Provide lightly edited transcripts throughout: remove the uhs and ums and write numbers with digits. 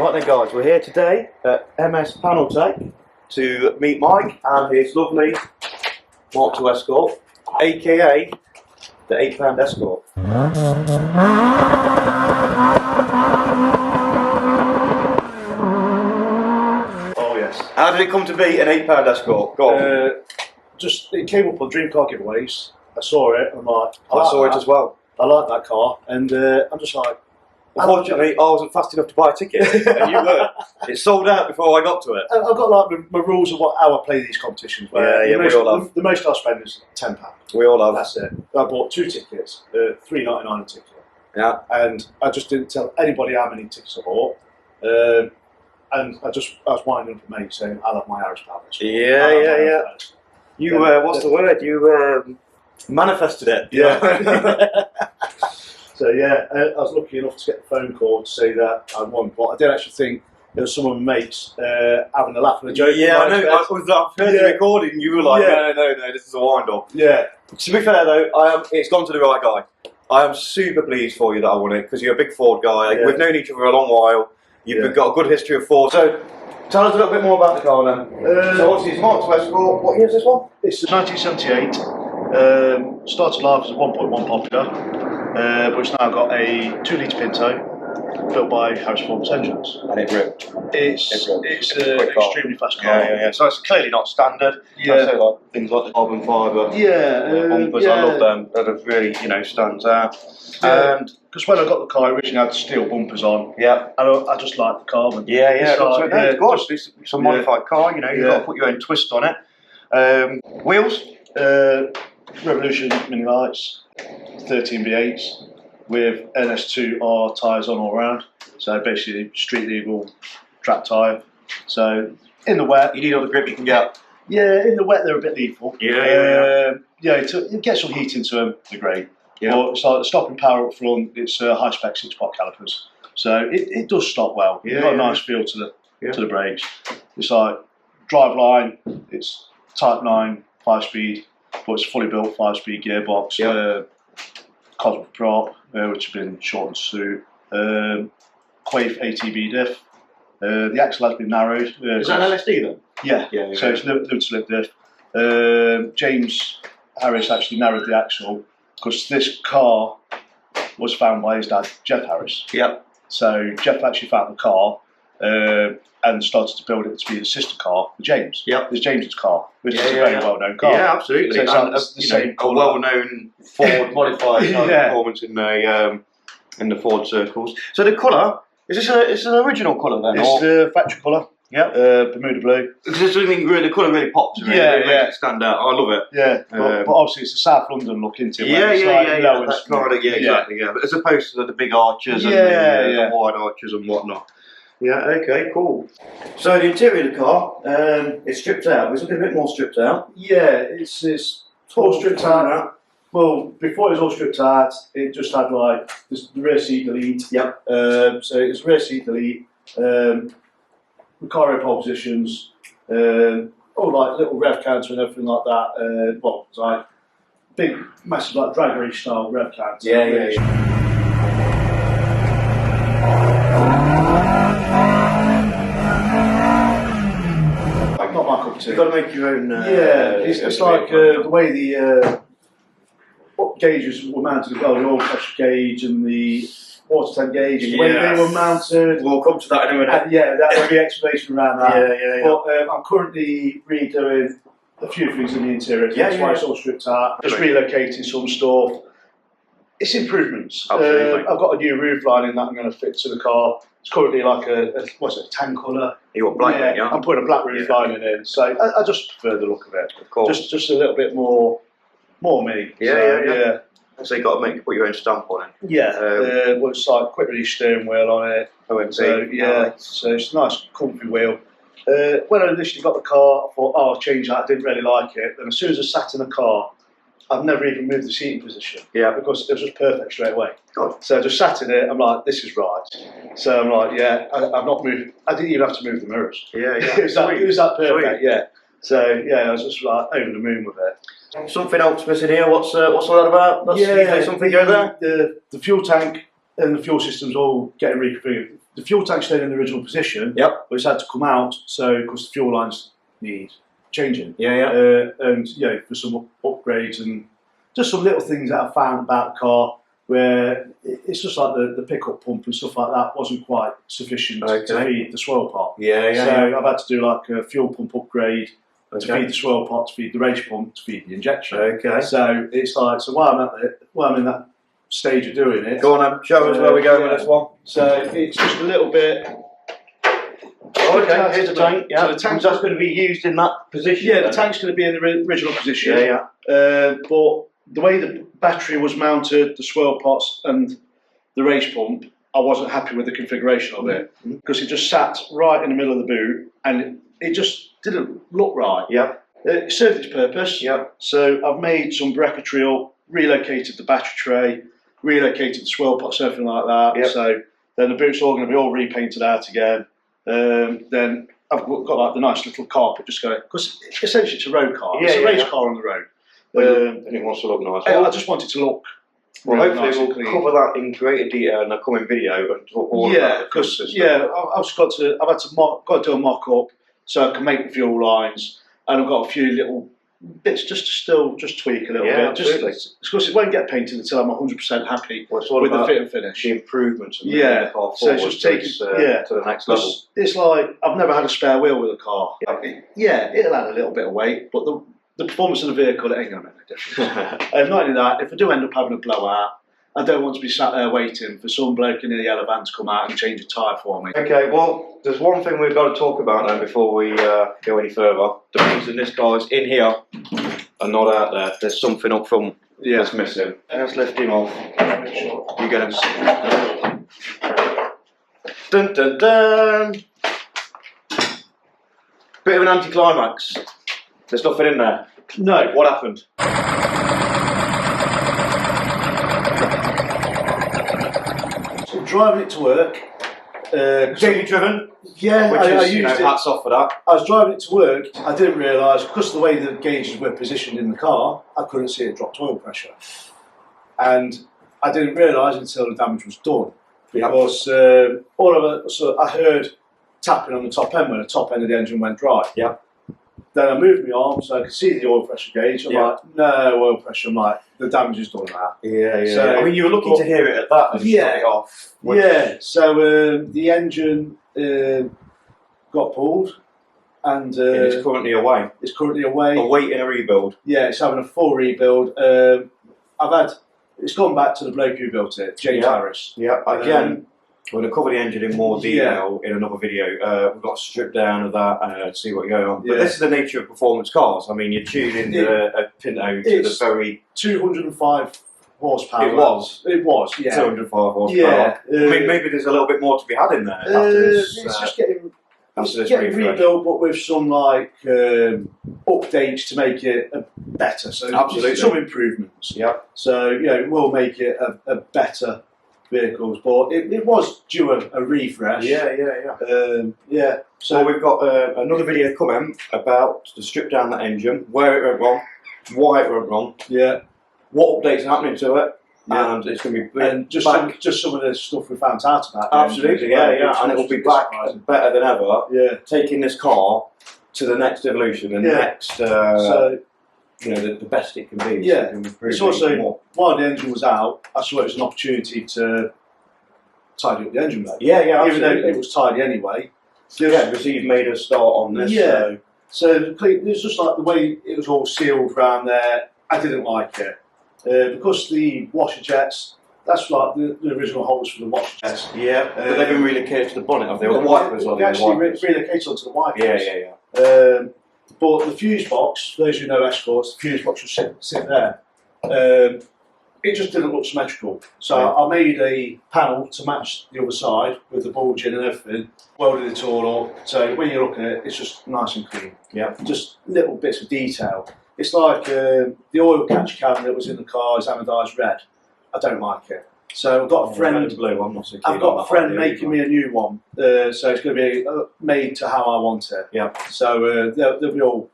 Right then guys, we're here today at MS Panel Tech to meet Mike and his lovely Mark II Escort, aka the £8 Escort. Oh yes. How did it come to be an £8 Escort? Go on. Just it came up on Dream Car giveaways. I saw it. I'm like, I saw it as well. I like that car, and I'm just like. Unfortunately, I wasn't fast enough to buy a ticket, and you were. It sold out before I got to it. I've got like my rules of how I play these competitions. Where Yeah, we all have. The most I spend is £10. We all have. That's it. I bought 2 tickets, £3.99 a ticket. Yeah. And I just didn't tell anybody how many tickets I bought. And I was winding up a mate saying, I love my Irish pals. Yeah. You, what's the word? You manifested it. Yeah. So yeah, I was lucky enough to get the phone call to say that I won, but I did actually think there was some of my mates having a laugh and a joke. Yeah, I know. I heard the recording. You were like, no, this is a wind-up. Yeah. To be fair though, it's gone to the right guy. I am super pleased for you that I won it because you're a big Ford guy. Yeah. We've known each other a long while. You've got a good history of Ford. So tell us a little bit more about the car then. So obviously it's Mark II Escort. What year is this one? It's 1978. Started life as a 1.1 popular. But it's now got a 2-litre Pinto built by Harris Ford's engines. And it ripped. It's an extremely fast car. Yeah. So it's clearly not standard. Yeah. So like things like the carbon fibre. Bumpers, I love them. That really, stands out. Yeah. And because when I got the car, it originally had steel bumpers on. Yeah. And I just like the carbon. Yeah. Of course, it's a modified car. You've got to put your own twist on it. Wheels. Revolution mini lights, 13 V8s with NS2R tyres on all around. So basically street legal track tyre. So in the wet, You need all the grip you can get. yeah, in the wet they're a bit lethal. Yeah. It gets some heat into them. They're great. Yeah. But it's like the stopping power up front. It's high spec 6-pot calipers, so it does stop well. Yeah, It's got a yeah. nice feel to the brakes. It's like drive line. It's Type 9 5-speed. But it's a fully built 5-speed gearbox, Cosmic prop, which has been shortened to Quaif ATB diff. The axle has been narrowed. Is that an LSD then? Yeah. So it's limited slip diff. James Harris actually narrowed the axle because this car was found by his dad, Jeff Harris. Yep. So Jeff actually found the car and started to build it to be the sister car for James. Yep. It's James's car, which is a very well-known car. Yeah, absolutely. So it's and the same a well-known Ford modified performance in the Ford circles. So the colour, is this an original colour then? It's the factory colour. Yeah. Bermuda blue. The colour really pops. It makes it stand out. I love it. Yeah. But obviously it's a South London look into it. Exactly. But as opposed to the big arches and the wide arches and whatnot. Yeah, okay, cool. So the interior of the car, it's stripped out. It's looking a bit more stripped out. Yeah, it's all stripped out. Well, before it was all stripped out, it just had like the rear seat delete. Yep. So it's rear seat delete, Recaro pole positions, all like little rev counter and everything like that. Well, it's like big, massive like drag race style rev counter. Yeah. Not my cup of tea. You've got to make your own. It's like the way the gauges were mounted as well, the oil pressure gauge and the water tank gauge, the way they were mounted. We'll come to that in a minute. That will be explanation around that. Yeah. But I'm currently redoing a few things in the interior. That's why it's all stripped out. Just relocating some stuff. It's improvements. Absolutely. I've got a new roof lining that I'm going to fit to the car. It's currently like a tan colour. You want black? Yeah, I'm putting a black roof lining in. So I just prefer the look of it. Of course. Just a little bit more me. Yeah. So you got to put your own stamp on it. Yeah. It's like quick release steering wheel on it. OMC. So it's a nice comfy wheel. When I initially got the car, I thought, I'll change that. I didn't really like it. And as soon as I sat in the car, I've never even moved the seating position. Yeah. Because it was just perfect straight away. God. So I just sat in it. I'm like, this is right. So I'm like, I've not moved. I didn't even have to move the mirrors. Yeah. it was that perfect. Sweet. Yeah. So I was just like over the moon with it. Something else missing here. What's all that about? Something go there. The fuel tank and the fuel system's all getting reconfigured. The fuel tank stayed in the original position, Yep. but it's had to come out, so because the fuel lines need changing. And for some upgrades and just some little things that I found about the car where it's just like the pickup pump and stuff like that wasn't quite sufficient to feed the swirl pot. So I've had to do like a fuel pump upgrade to feed the swirl pot, to feed the race pump, to feed the injection. So it's like, so while I'm in that stage of doing it. Go on, show us where we're going with this one. So it's just a little bit. Oh, okay, here's the tank. Yeah, so the tank's that's going to be used in that position. Yeah, the tank's going to be in the original position. But the way the battery was mounted, the swirl pots and the race pump, I wasn't happy with the configuration of it because it just sat right in the middle of the boot and it just didn't look right. It served its purpose. So I've made some bracketry up, relocated the battery tray, relocated the swirl pots, everything like that. So then the boot's all going to be all repainted out again. Then I've got like the nice little carpet just going, because essentially it's a road car. It's a race car on the road. And it wants to look nice. I just want it to look. Well, hopefully nice we'll cover that in greater detail in the coming video and talk all about because I've just got to. I've had to got to do a mock up so I can make the fuel lines, and I've got a few little bits just to still tweak a little bit. Absolutely. Just because it won't get painted until I'm 100% happy with the fit and finish. The improvements and the car so it's just taking to the next level. It's like I've never had a spare wheel with a car. It'll add a little bit of weight, but the performance of the vehicle, it ain't going to make a difference. Not only that, if I do end up having a blowout, I don't want to be sat there waiting for some bloke in a yellow van to come out and change a tyre for me. Okay, well, there's one thing we've got to talk about now before we go any further. The reason this car's in here and not out there, there's something up front that's missing. Let's lift him off. You get him. Dun dun dun! Bit of an anticlimax. There's nothing in there. No. What happened? So I'm driving it to work. Daily driven? Yeah, Which I is, used it. hats off for that. I was driving it to work. I didn't realise, because of the way the gauges were positioned in the car, I couldn't see it dropped oil pressure. And I didn't realise until the damage was done. Because so I heard tapping on the top end when the top end of the engine went dry. Then I moved my arm so I could see the oil pressure gauge. I'm like, no oil pressure. I'm like, the damage is done now. So, I mean, you were lucky to hear it at that and shut it off. So the engine got pulled and it's currently away. It's currently away. Awaiting a rebuild. Yeah, it's having a full rebuild. It's gone back to the bloke who built it, James Harris. Again, we're going to cover the engine in more detail in another video. We've got a strip down of that to see what's going on. But this is the nature of performance cars. I mean, you tune into a Pinto to the very 205 horsepower. It was, 205 horsepower. I mean, maybe there's a little bit more to be had in there after this. It's just getting rebuilt, but with some updates to make it better. So absolutely, some improvements. So we'll make it a better vehicles, but it was due a refresh. So we've got another video coming about to strip down that engine, where it went wrong, why it went wrong, what updates are happening to it, and it's going to be and just some of the stuff we found out about. Absolutely, and it will be back better than ever. Taking this car to the next evolution and next. The best it can be. It's also, while the engine was out, I saw it as an opportunity to tidy up the engine bay. Even though it was tidy anyway. Because you've made a start on this. So it was just like the way it was all sealed around there, I didn't like it. Because the washer jets, that's like the original holes for the washer jets. But they've been relocated to the bonnet, have they? Or the wipers, they actually relocated onto the wipers. But the fuse box, for those who know Escorts, the fuse box was sit there. It just didn't look symmetrical. So I made a panel to match the other side with the bulging and everything, welded it all up. So when you look at it, it's just nice and clean. Just little bits of detail. It's like the oil catch can that was in the car is anodised red. I don't like it. So I've got a friend. Blue, I'm not so keen I've got a friend making me a new one. So it's going to be made to how I want it. So there'll be all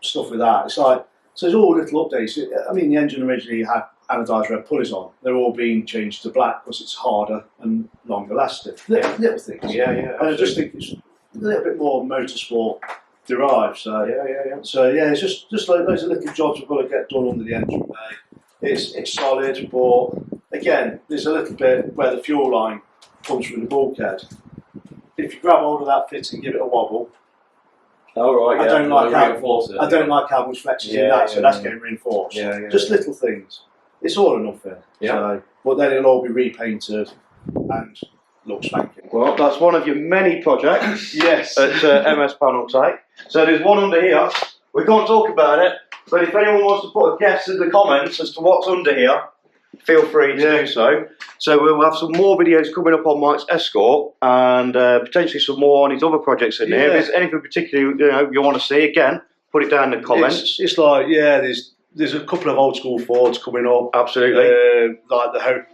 stuff with that. It's like, so there's all little updates. I mean, the engine originally had anodised red pulleys on. They're all being changed to black because it's harder and longer lasting. Little things. Yeah. And I just think it's a little bit more motorsport derived. So So yeah, it's just like loads of little jobs we've got to get done under the engine bay. It's solid, but again, there's a little bit where the fuel line comes from the bulkhead. If you grab hold of that fit and give it a wobble, I don't like how much flex is in that, so that's getting reinforced. Just little things. It's all or nothing. So, but then it'll all be repainted and look spanking. Well, that's one of your many projects. Yes. At MS Panel Tech. So there's one under here. We can't talk about it, but if anyone wants to put a guess in the comments as to what's under here, feel free to do so. So we'll have some more videos coming up on Mike's Escort and potentially some more on his other projects in here. If there's anything particularly you want to see, again, put it down in the comments. It's like, there's a couple of old school Fords coming up. Absolutely. Like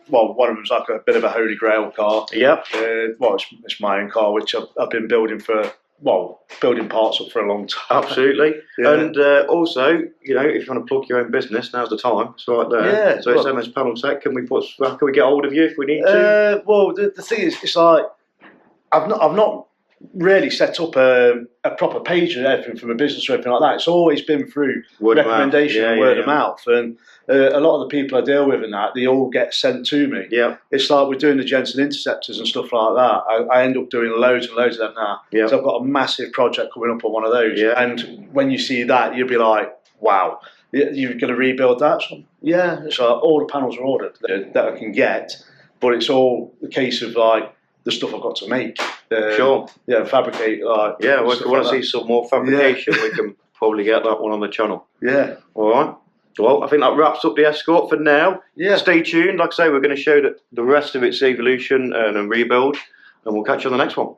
one of them's like a bit of a holy grail car. Yep. It's my own car, which I've been building building parts up for a long time. Absolutely. And also, if you want to plug your own business, now's the time. It's right there. Yeah. So it's MS Panel Tech. Can we get hold of you if we need to? Well, the thing is, it's like I've not really set up a proper page and everything from a business or anything like that. It's always been through recommendation and word of mouth. And a lot of the people I deal with and that, they all get sent to me. Yeah. It's like we're doing the Jensen Interceptors and stuff like that. I end up doing loads and loads of them now. Yeah. So I've got a massive project coming up on one of those. Yeah. And when you see that, you'll be like, wow, you're going to rebuild that? So, yeah. It's like all the panels are ordered that I can get, but it's all the case of like, the stuff I've got to make. Fabricate. Well, if you want to see some more fabrication, we can probably get that one on the channel. Yeah. All right. Well, I think that wraps up the Escort for now. Yeah. Stay tuned. Like I say, we're going to show the rest of its evolution and rebuild, and we'll catch you on the next one.